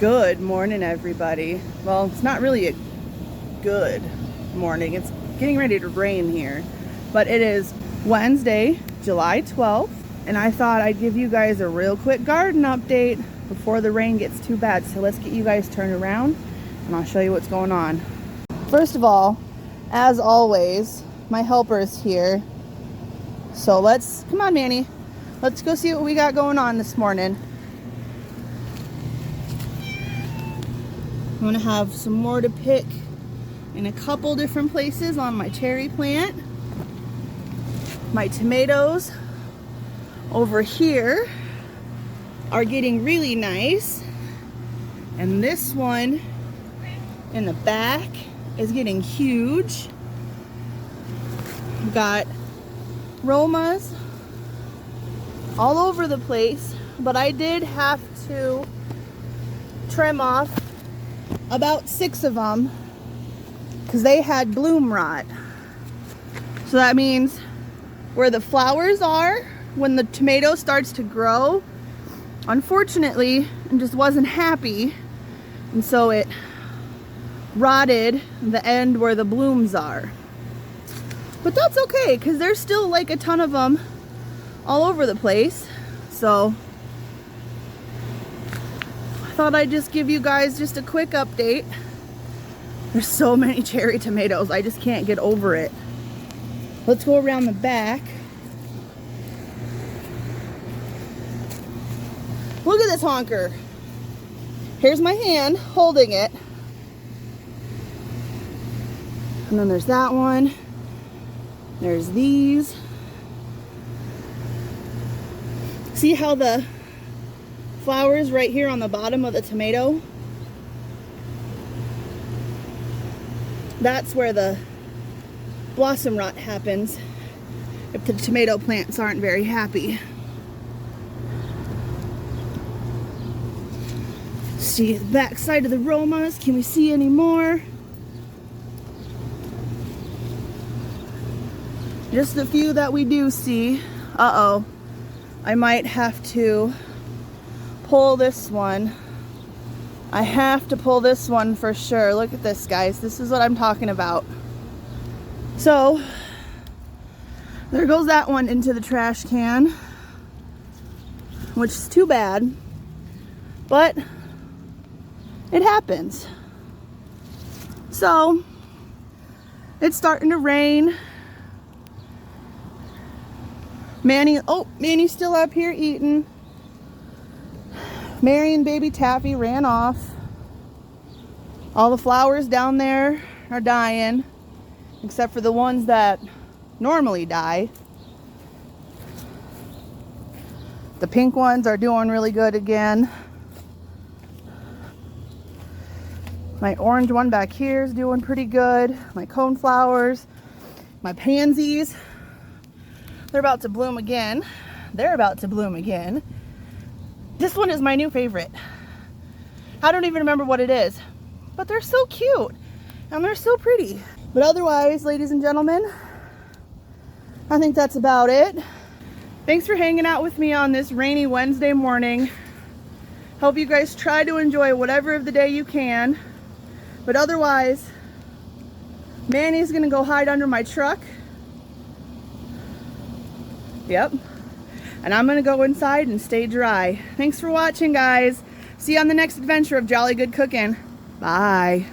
Good morning, everybody. Well, it's not really a good morning. It's getting ready to rain here. But it is Wednesday, July 12th, and I thought I'd give you guys a real quick garden update before the rain gets too bad. So let's get you guys turned around, and I'll show you what's going on. First of all, as always, my helper is here. So come on, Manny. Let's go see what we got going on this morning. I'm gonna have some more to pick in a couple different places on my cherry plant. My tomatoes over here are getting really nice, and this one in the back is getting huge. We've got Romas all over the place, but I did have to trim off about 6 of them because they had bloom rot. So that means where the flowers are, when the tomato starts to grow, unfortunately, it just wasn't happy, and so it rotted the end where the blooms are. But that's okay, because there's still like a ton of them all over the place. So I thought I'd just give you guys just a quick update. There's so many cherry tomatoes, I just can't get over it. Let's go around the back. Look at this honker. Here's my hand holding it. And then there's that one. There's these. See how the flowers right here on the bottom of the tomato? That's where the blossom rot happens if the tomato plants aren't very happy. See the back side of the Romas. Can we see any more? Just a few that we do see. Uh-oh. I might have to pull this one. I have to pull this one for sure. Look at this, guys. This is what I'm talking about. So, there goes that one into the trash can, which is too bad, but it happens. So, it's starting to rain. Manny's still up here eating. Mary and baby Taffy ran off. All the flowers down there are dying, except for the ones that normally die. The pink ones are doing really good again. My orange one back here is doing pretty good. My coneflowers, my pansies, they're about to bloom again. This one is my new favorite. I don't even remember what it is, but they're so cute and they're so pretty. But otherwise, ladies and gentlemen, I think that's about it. Thanks for hanging out with me on this rainy Wednesday morning. Hope you guys try to enjoy whatever of the day you can. But otherwise, Manny's gonna go hide under my truck. Yep. And I'm gonna go inside and stay dry. Thanks for watching, guys. See you on the next adventure of Jolly Good Cooking. Bye.